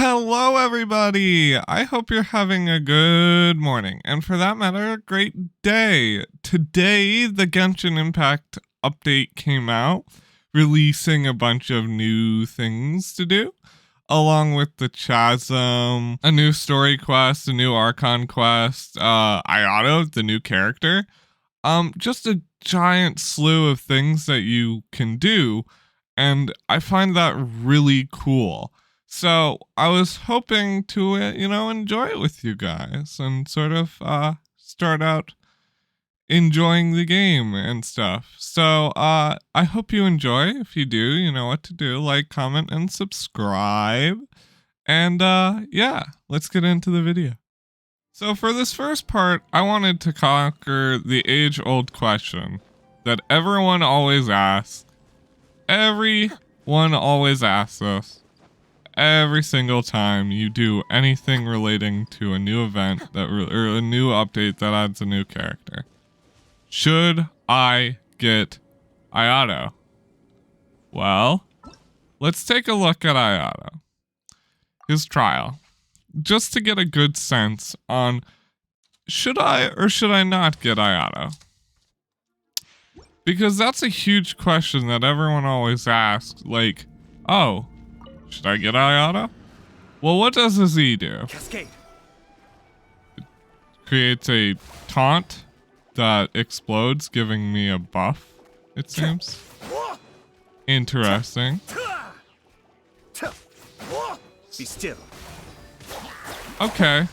Hello, everybody. I hope you're having a good morning, and for that matter, a great day. Today, the Genshin Impact update came out, releasing a bunch of new things to do, along with the Chasm, a new story quest, a new Archon quest, Ayoto, the new character. Just a giant slew of things that you can do, and I find that really cool. So I was hoping to, enjoy it with you guys and sort of start out enjoying the game and stuff. So I hope you enjoy. If you do, you know what to do. Like, comment, and subscribe. And yeah, let's get into the video. So for this first part, I wanted to conquer the age-old question that everyone always asks. Everyone always asks us. Every single time you do anything relating to a new event or a new update that adds a new character. Should I get Ayoto? Well, let's take a look at Ayoto. His trial. Just to get a good sense on should I or should I not get Ayoto? Because that's a huge question that everyone always asks, like, oh, should I get Ayoto? Well, what does his E do? Cascade. It creates a taunt that explodes, giving me a buff, it seems. Interesting. Be still. Okay.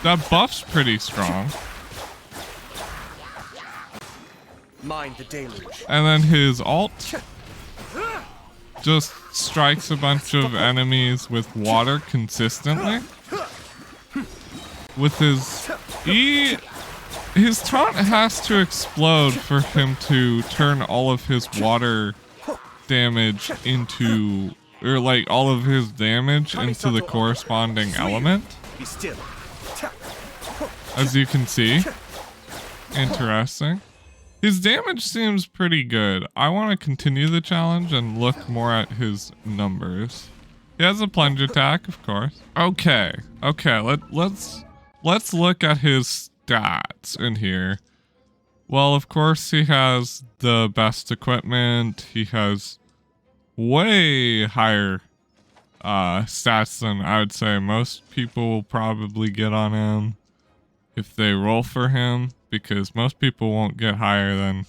That buff's pretty strong. Mind the deluge. And then his ult just strikes a bunch of enemies with water consistently. With his E, his taunt has to explode for him to turn all of his water damage into, or like all of his damage into the corresponding element. Be still. As you can see. Interesting. His damage seems pretty good. I want to continue the challenge and look more at his numbers. He has a plunge attack, of course. Okay, let's look at his stats in here. Well, of course, he has the best equipment. He has way higher stats than I would say most people will probably get on him if they roll for him, because most people won't get higher than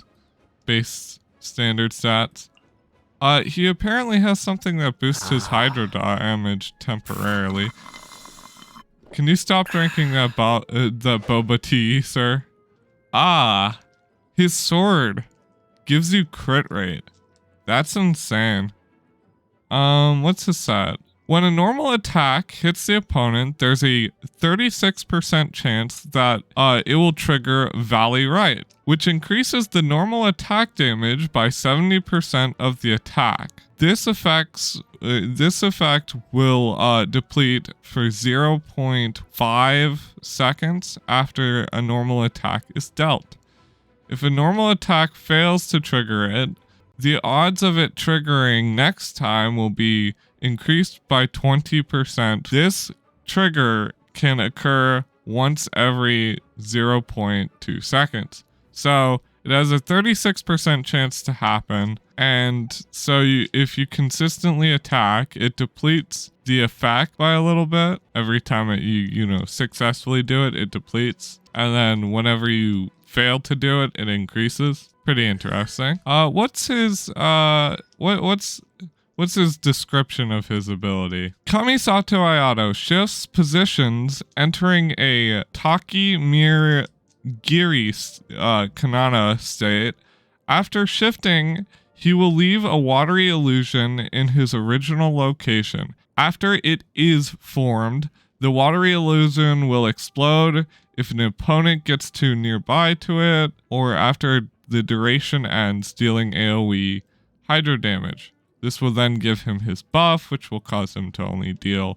base standard stats. He apparently has something that boosts his hydro damage temporarily. Can you stop drinking that boba tea, sir? Ah, his sword gives you crit rate. That's insane. What's his stat? When a normal attack hits the opponent, there's a 36% chance that it will trigger Valley Right, which increases the normal attack damage by 70% of the attack. This effect will deplete for 0.5 seconds after a normal attack is dealt. If a normal attack fails to trigger it, the odds of it triggering next time will be increased by 20%. This trigger can occur once every 0.2 seconds. So it has a 36% chance to happen. And so if you consistently attack, it depletes the effect by a little bit. Every time you successfully do it, it depletes. And then whenever you fail to do it, it increases. Pretty interesting. What's his description of his ability? Kamisato Ayoto shifts positions, entering a Taki Mir Giri Kanana state. After shifting, he will leave a Watery Illusion in his original location. After it is formed, the Watery Illusion will explode if an opponent gets too nearby to it, or after the duration ends, dealing AoE hydro damage. This will then give him his buff, which will cause him to only deal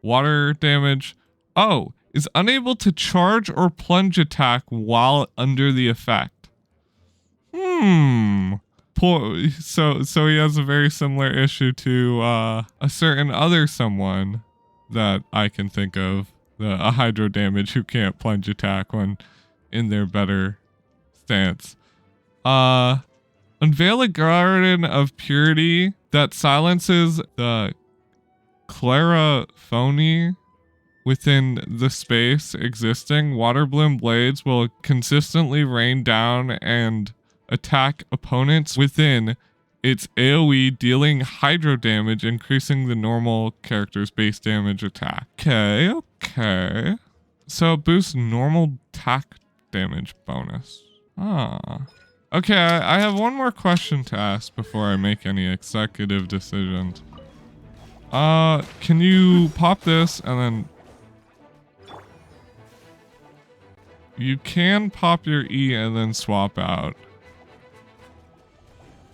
water damage. Oh, is unable to charge or plunge attack while under the effect. So he has a very similar issue to a certain other someone that I can think of, a hydro damage who can't plunge attack when in their better stance. Unveil a garden of purity that silences the clariphony within the space existing. Water bloom blades will consistently rain down and attack opponents within its AoE, dealing hydro damage, increasing the normal character's base damage attack. Okay. So it boosts normal attack damage bonus. Okay, I have one more question to ask before I make any executive decisions. Can you pop this and then... You can pop your E and then swap out.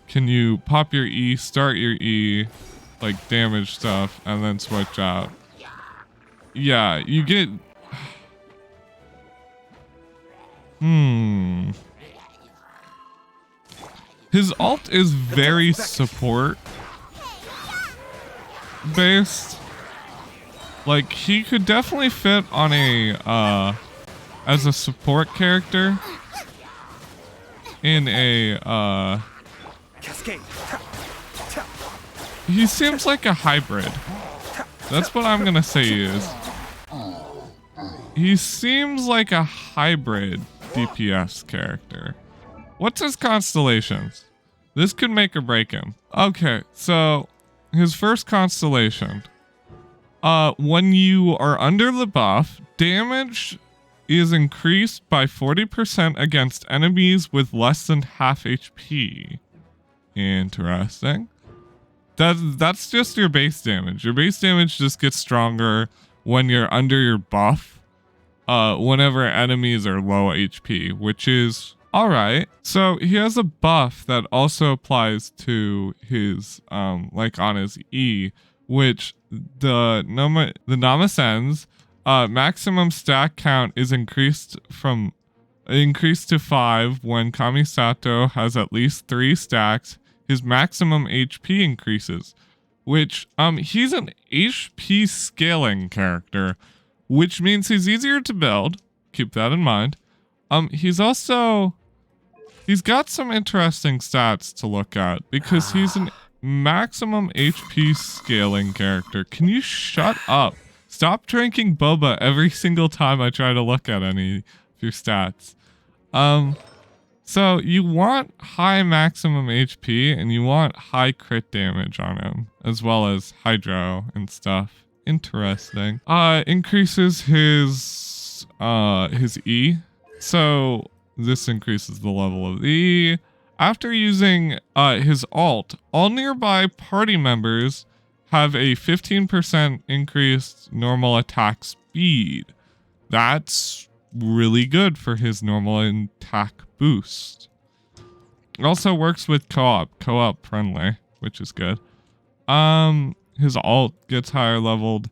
Can you pop your E, start your E, like damage stuff, and then switch out? Yeah, you get... His ult is very support based. Like, he could definitely fit on a, as a support character in a, Cascade. he seems like a hybrid. That's what I'm gonna say he is. He seems like a hybrid DPS character. What's his constellations? This could make or break him. Okay, so his first constellation. When you are under the buff, damage is increased by 40% against enemies with less than half HP. Interesting. That's just your base damage. Your base damage just gets stronger when you're under your buff, whenever enemies are low HP, which is alright. So he has a buff that also applies to his, like on his E, which the Namasens, maximum stack count is increased to 5 when Kamisato has at least 3 stacks. His maximum HP increases, which he's an HP scaling character, which means he's easier to build. Keep that in mind. He's got some interesting stats to look at because he's an maximum HP scaling character. Can you shut up? Stop drinking boba every single time I try to look at any of your stats. So you want high maximum HP and you want high crit damage on him, as well as hydro and stuff. Interesting. Increases his E. So this increases the level of the E. After using his ult, all nearby party members have a 15% increased normal attack speed. That's really good for his normal attack boost. It also works with co-op friendly, which is good. His ult gets higher leveled.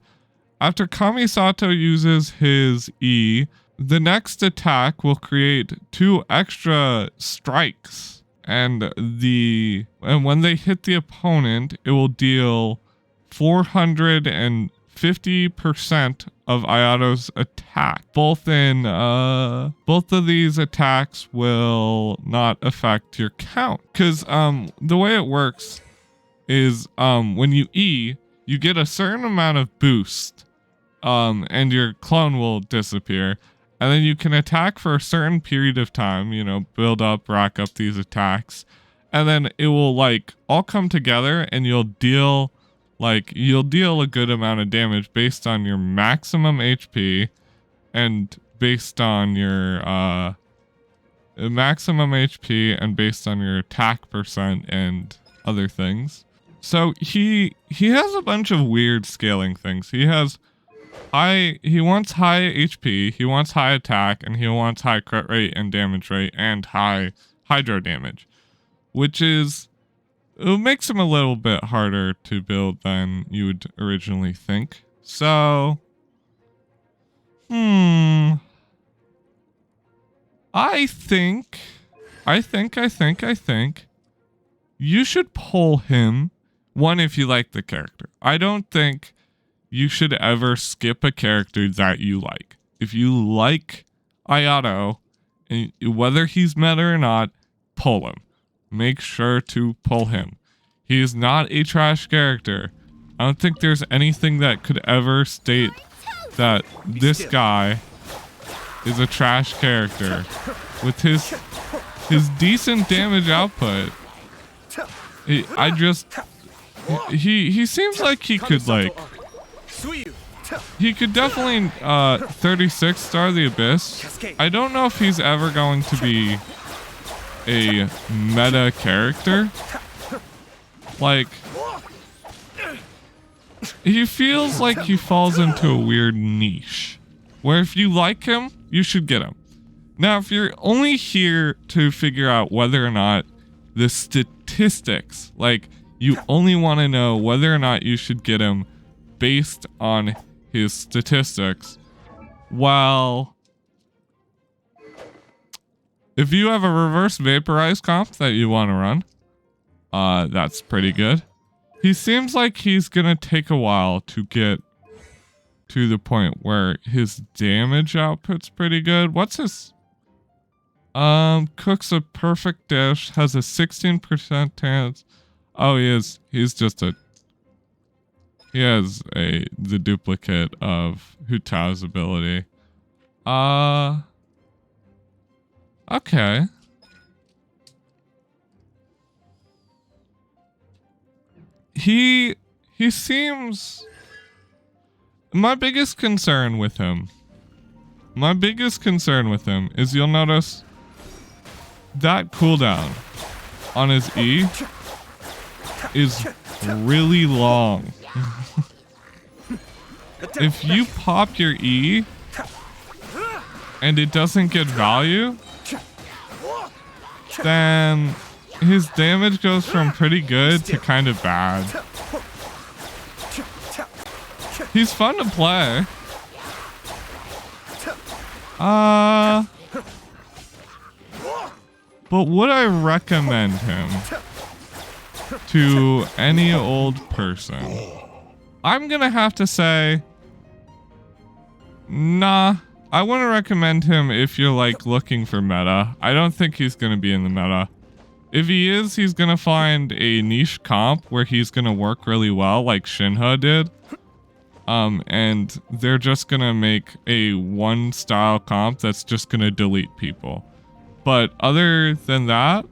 After Kamisato uses his E, the next attack will create 2 extra strikes, and when they hit the opponent, it will deal 450% of Ayoto's attack. Both of these attacks will not affect your count, because the way it works is when you E, you get a certain amount of boost, and your clone will disappear, and then you can attack for a certain period of time, you know, build up, rack up these attacks, and then it will like all come together and you'll deal a good amount of damage based on your maximum HP and based on your maximum HP and based on your attack percent and other things. So he has a bunch of weird scaling things. He wants high HP, he wants high attack, and he wants high crit rate and damage rate and high hydro damage, which is, it makes him a little bit harder to build than you would originally think. So, I think you should pull him. One, if you like the character. I don't think you should ever skip a character that you like. If you like Ayoto, and whether he's meta or not, pull him. Make sure to pull him. He is not a trash character. I don't think there's anything that could ever state that this guy is a trash character. With his decent damage output, he seems like he could like, he could definitely 36 star the Abyss. I don't know if he's ever going to be a meta character. Like, he feels like he falls into a weird niche where if you like him, you should get him. Now, if you're only here to figure out whether or not the statistics, like you only want to know whether or not you should get him based on his statistics, well, if you have a reverse vaporize comp that you want to run, that's pretty good. He seems like he's gonna take a while to get to the point where his damage output's pretty good. What's his? Cooks a perfect dish, has a 16% chance. Oh, he has the duplicate of Hu Tao's ability. Okay. He seems... My biggest concern with him is you'll notice that cooldown on his E is really long. If you pop your E and it doesn't get value, then his damage goes from pretty good to kind of bad. He's fun to play. But would I recommend him to any old person? I'm gonna have to say, nah. I wouldn't recommend him if you're like looking for meta. I don't think he's gonna be in the meta. If he is, he's gonna find a niche comp where he's gonna work really well, like Shinha did. And they're just gonna make a one style comp that's just gonna delete people. But other than that,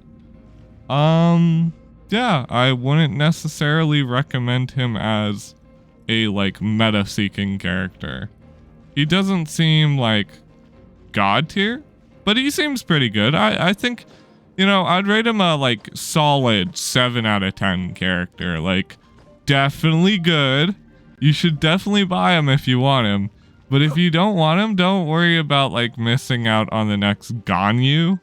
yeah, I wouldn't necessarily recommend him as a like meta seeking character. He doesn't seem like god tier, but he seems pretty good. I think, you know, I'd rate him a like solid 7 out of 10 character. Like, definitely good. You should definitely buy him if you want him. But if you don't want him, don't worry about like missing out on the next Ganyu.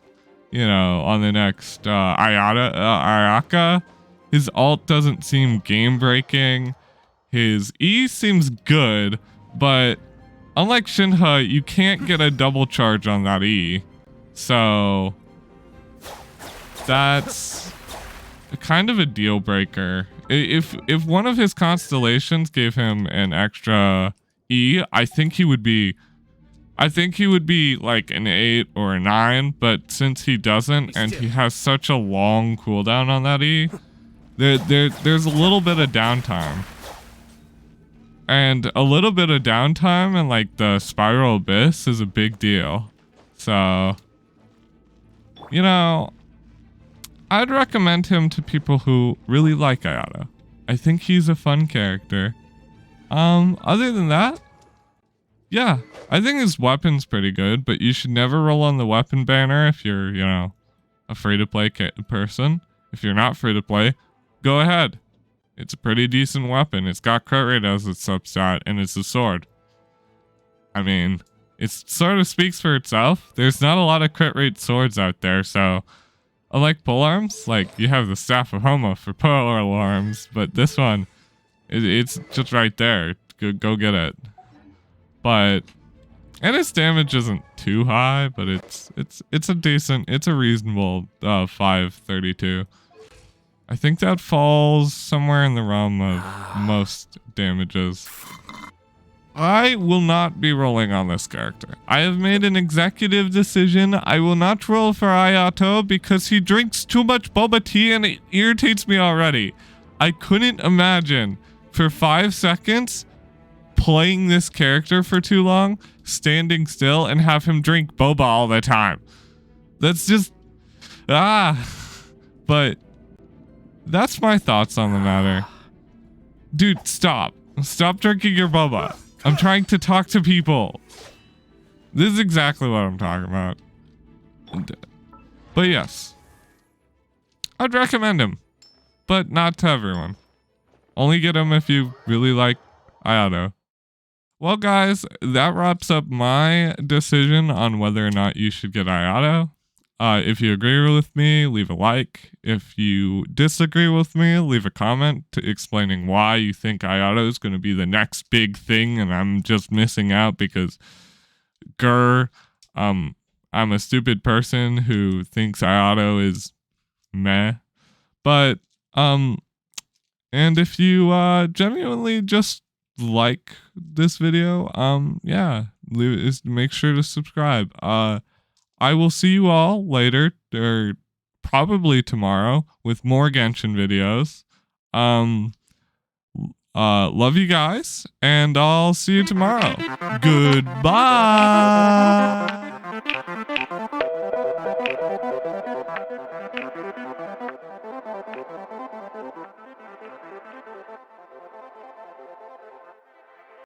You know, on the next Ayaka. His ult doesn't seem game breaking. His E seems good, but unlike Shinha, you can't get a double charge on that E. So that's kind of a deal breaker. If one of his constellations gave him an extra E, I think he would be like an 8 or a 9, but since he doesn't and he has such a long cooldown on that E, there's a little bit of downtime. And a little bit of downtime and like the Spiral Abyss is a big deal. So, you know, I'd recommend him to people who really like Ayoto. I think he's a fun character. Other than that, yeah, I think his weapon's pretty good, but you should never roll on the weapon banner if you're, you know, a free-to-play person. If you're not free-to-play, go ahead. It's a pretty decent weapon. It's got crit rate as its substat, and it's a sword. I mean, it sort of speaks for itself. There's not a lot of crit rate swords out there, so unlike polearms, like you have the Staff of Homo for polearms, but this one, it's just right there. Go get it. But and its damage isn't too high, but it's a reasonable 532. I think that falls somewhere in the realm of most damages. I will not be rolling on this character. I have made an executive decision. I will not roll for Ayoto because he drinks too much boba tea and it irritates me already. I couldn't imagine for 5 seconds playing this character for too long, standing still, and have him drink boba all the time. That's just... But that's my thoughts on the matter. Dude, stop. Stop drinking your boba. I'm trying to talk to people. This is exactly what I'm talking about. But yes, I'd recommend him, but not to everyone. Only get him if you really like Ayoto. Well, guys, that wraps up my decision on whether or not you should get Ayoto. If you agree with me, leave a like. If you disagree with me, leave a comment explaining why you think Ayoto is going to be the next big thing and I'm just missing out because I'm a stupid person who thinks Ayoto is meh. But and if you genuinely just like this video, yeah, make sure to subscribe. I will see you all later, or probably tomorrow, with more Genshin videos. Love you guys, and I'll see you tomorrow. Goodbye!